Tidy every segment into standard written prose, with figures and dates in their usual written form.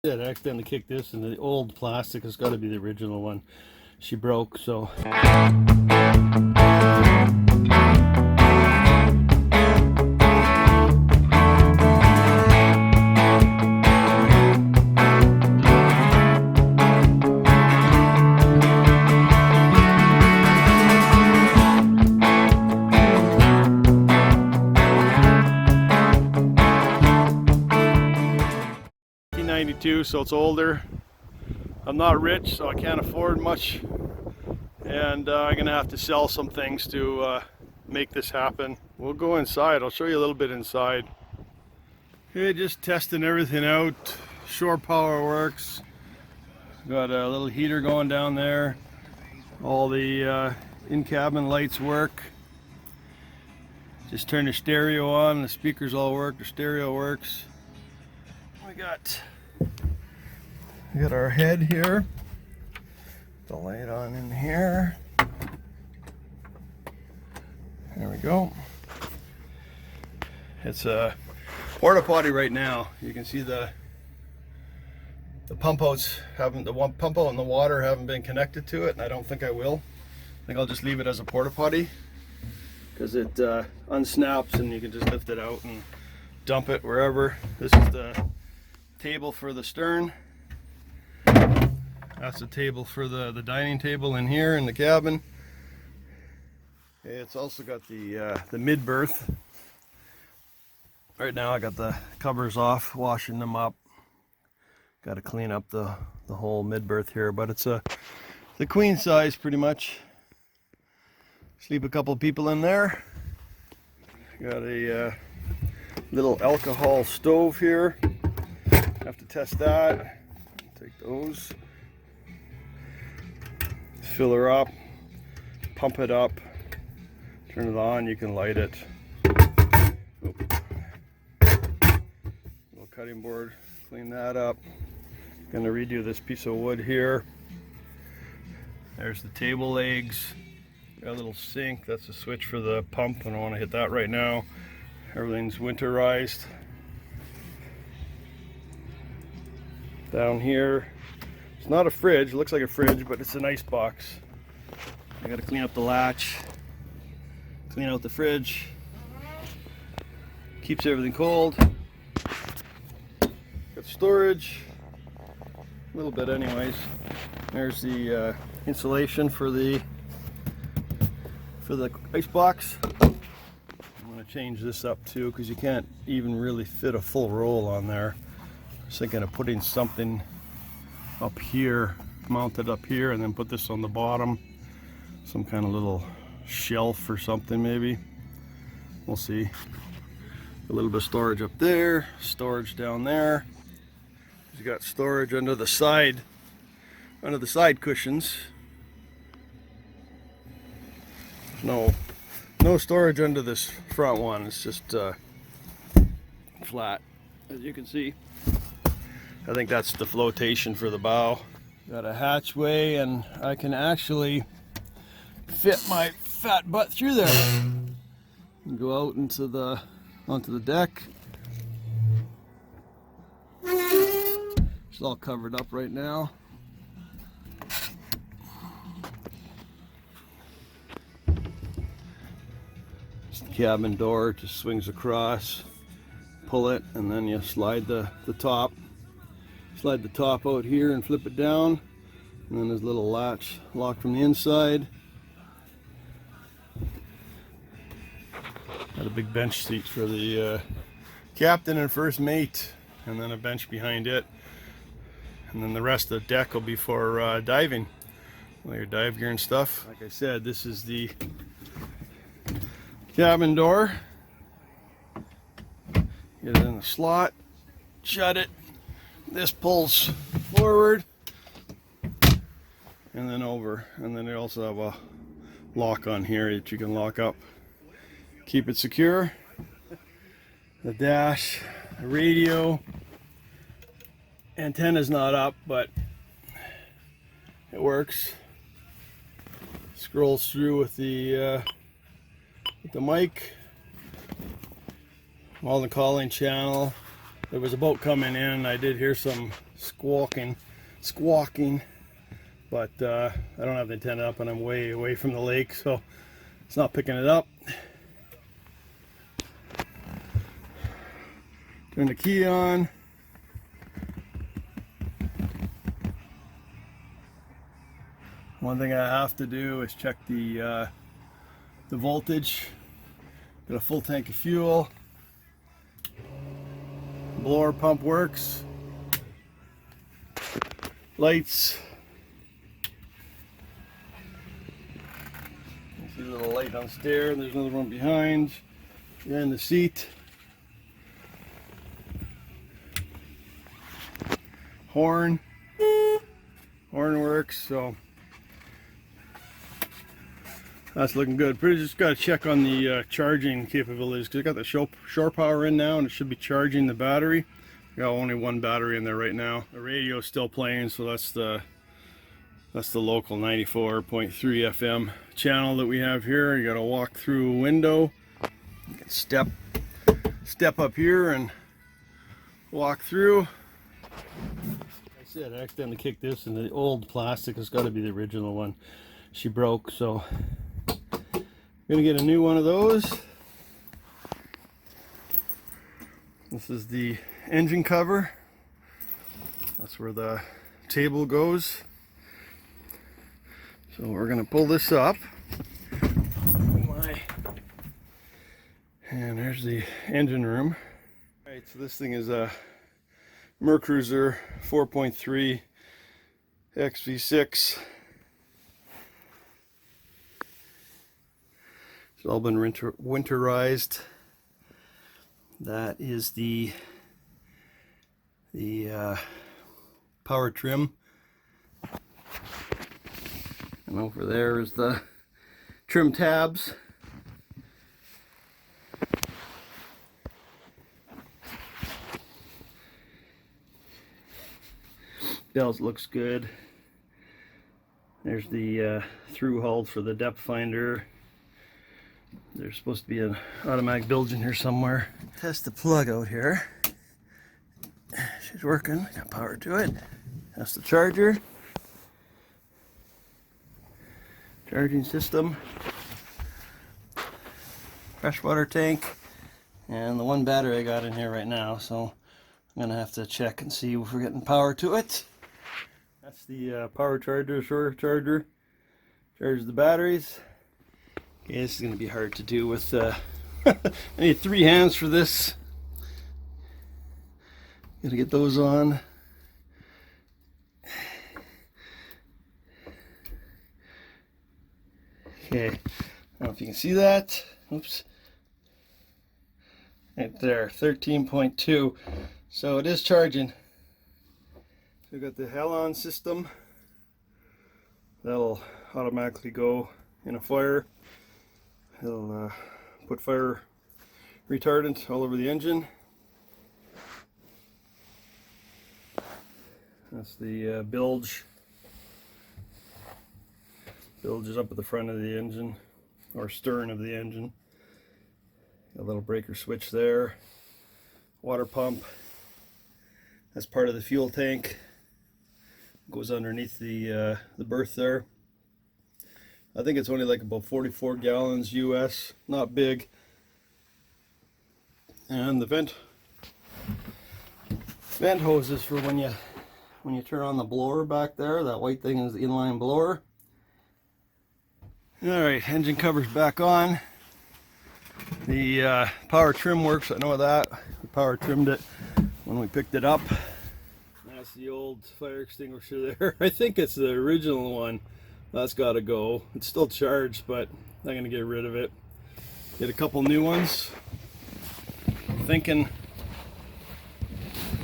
Yeah, I accidentally kicked this, and the old plastic has got to be the original one. She broke, so. So it's older. I'm not rich, so I can't afford much, and I'm gonna have to sell some things to make this happen. We'll go inside. I'll show you a little bit inside. Okay, just testing everything out. Shore power works. Got a little heater going down there. All the in-cabin lights work. Just turn the stereo on. The speakers all work. The stereo works. We got our head here, the light on in here. There we go. It's a porta potty right now. You can see the pump outs haven't, the one pump out and the water haven't been connected to it, and I don't think I will. I think I'll just leave it as a porta potty because it unsnaps and you can just lift it out and dump it wherever. This is the table for the stern. That's the table for the dining table in here in the cabin. It's also got the mid-berth. Right now I got the covers off, washing them up. Got to clean up the whole mid-berth here, but it's the queen size pretty much. Sleep a couple of people in there. Got a little alcohol stove here. Have to test that. Take those. Fill her up, pump it up, turn it on, you can light it. Little cutting board, clean that up. Gonna redo this piece of wood here. There's the table legs. Got a little sink, that's the switch for the pump. I don't want to hit that right now. Everything's winterized. Down here, it's not a fridge, it looks like a fridge, but it's an ice box. I gotta clean up the latch, clean out the fridge. Keeps everything cold. Got storage, a little bit anyways. There's the insulation for the ice box. I'm gonna change this up too, because you can't even really fit a full roll on there. I was thinking of putting something up here, mounted up here, and then put this on the bottom. Some kind of little shelf or something maybe. We'll see. A little bit of storage up there, storage down there. You got storage under the side cushions. No storage under this front one. It's just flat, as you can see. I think that's the flotation for the bow. Got a hatchway, and I can actually fit my fat butt through there and go out onto the deck. It's all covered up right now. It's the cabin door, just swings across, pull it, and then you slide the top. Slide the top out here and flip it down, and then there's a little latch locked from the inside. Got a big bench seat for the captain and first mate, and then a bench behind it, and then the rest of the deck will be for diving, all your dive gear and stuff. Like I said, this is the cabin door. Get it in the slot, shut it. This pulls forward and then over, and then they also have a lock on here that you can lock up, keep it secure. The dash, the radio, antenna's not up, but it works. Scrolls through with the mic. I'm on the calling channel. There was a boat coming in, and I did hear some squawking, but I don't have the antenna up and I'm way away from the lake, so it's not picking it up. Turn the key on. One thing I have to do is check the voltage. Got a full tank of fuel. Blower pump works. Lights. You see a little light downstairs. There's another one behind. Behind the seat. Horn works, so that's looking good. Pretty just got to check on the charging capabilities, because I got the shore power in now and it should be charging the battery. I got only one battery in there right now. The radio's still playing, so that's the local 94.3 FM channel that we have here. You got to walk through a window, you can step up here and walk through. I said I accidentally kicked this, and the old plastic has got to be the original one. She broke, so I'm gonna get a new one of those. This is the engine cover. That's where the table goes. So we're gonna pull this up. And there's the engine room. All right, so this thing is a Mercruiser 4.3 XV6. It's all been winterized. That is the power trim. And over there is the trim tabs. Bells looks good. There's the through hull for the depth finder. There's supposed to be an automatic bilge in here somewhere. Test the plug out here. She's working. Got power to it. That's the charger. Charging system. Freshwater tank. And the one battery I got in here right now, so I'm gonna have to check and see if we're getting power to it. That's the power charger, shore charger. Charges the batteries. Okay, this is going to be hard to do with, I need 3 hands for this. Gotta get those on. Okay, I don't know if you can see that. Oops. Right there, 13.2. So it is charging. We've got the halon system. That'll automatically go in a fire. It'll put fire retardant all over the engine. That's the bilge. Bilge is up at the front of the engine, or stern of the engine. Got a little breaker switch there. Water pump. That's part of the fuel tank. Goes underneath the berth there. I think it's only like about 44 gallons US, not big. And the vent hoses for when you turn on the blower back there. That white thing is the inline blower. All right, engine cover's back on. The power trim works. I know that. We power trimmed it when we picked it up. That's the old fire extinguisher there. I think it's the original one. That's got to go. It's still charged, but I'm going to get rid of it. Get a couple new ones. Thinking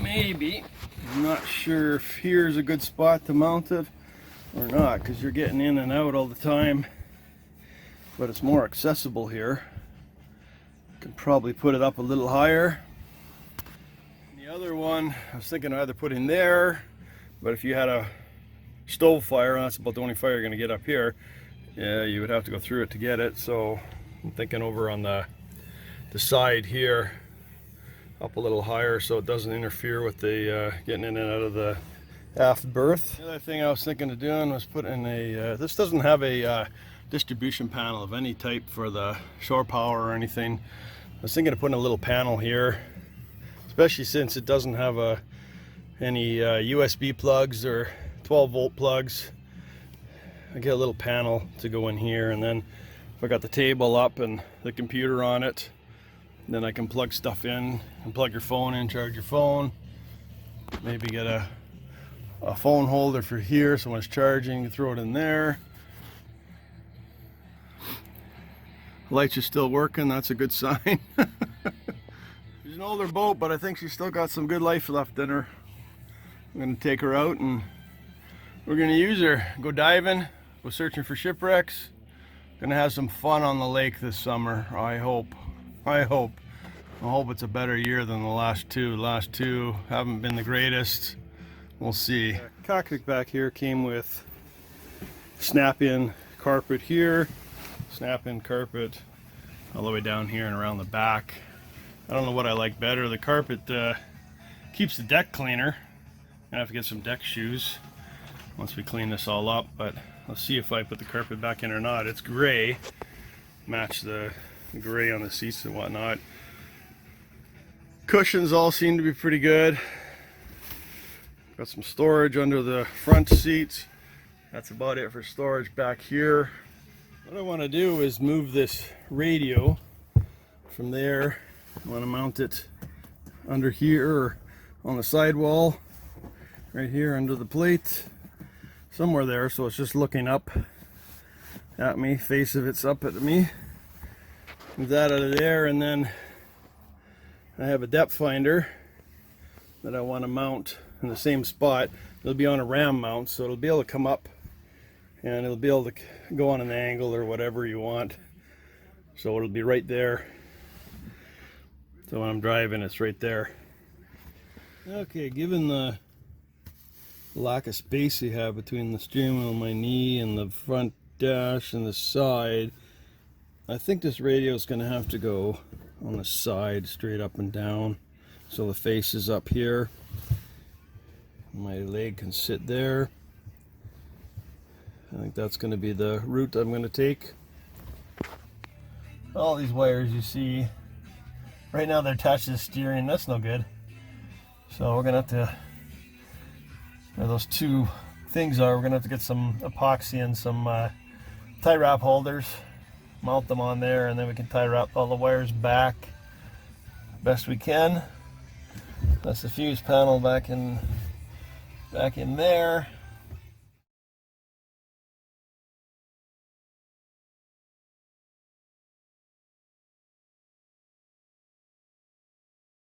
maybe, I'm not sure if here's a good spot to mount it or not, because you're getting in and out all the time. But it's more accessible here. Could probably put it up a little higher. And the other one, I was thinking of either putting there, but if you had a stove fire, and that's about the only fire you're going to get up here, yeah, you would have to go through it to get it. So I'm thinking over on the side here, up a little higher, so it doesn't interfere with the getting in and out of the aft berth. The other thing I was thinking of doing was putting a, this doesn't have a distribution panel of any type for the shore power or anything. I was thinking of putting a little panel here, especially since it doesn't have any USB plugs or 12-volt plugs. I get a little panel to go in here, and then if I got the table up and the computer on it, then I can plug stuff in and plug your phone in, charge your phone. Maybe get a phone holder for here, so when it's charging, you throw it in there. Lights are still working, that's a good sign. She's an older boat, but I think she's still got some good life left in her. I'm gonna take her out and we're gonna use her. Go diving, go searching for shipwrecks. Gonna have some fun on the lake this summer, I hope. I hope it's a better year than the last two. The last two haven't been the greatest. We'll see. The cockpit back here came with snap-in carpet here, snap-in carpet all the way down here and around the back. I don't know what I like better. The carpet keeps the deck cleaner. I have to get some deck shoes once we clean this all up, but I'll see if I put the carpet back in or not. It's gray, match the gray on the seats and whatnot. Cushions all seem to be pretty good. Got some storage under the front seats. That's about it for storage back here. What I want to do is move this radio from there. I want to mount it under here or on the sidewall, right here under the plate, somewhere there, so it's just looking up at me, face of it's up at me. Move that out of there, and then I have a depth finder that I want to mount in the same spot. It'll be on a ram mount, so it'll be able to come up and it'll be able to go on an angle or whatever you want. So it'll be right there. So when I'm driving, it's right there. Okay, given the lack of space you have between the steering wheel and my knee and the front dash and the side, I think this radio is going to have to go on the side, straight up and down, so the face is up here. My leg can sit there. I think that's going to be the route I'm going to take. All these wires you see, right now they're attached to the steering. That's no good. So we're going to have to, where those two things are, we're going to have to get some epoxy and some tie wrap holders, mount them on there, and then we can tie wrap all the wires back best we can. That's the fuse panel back in there.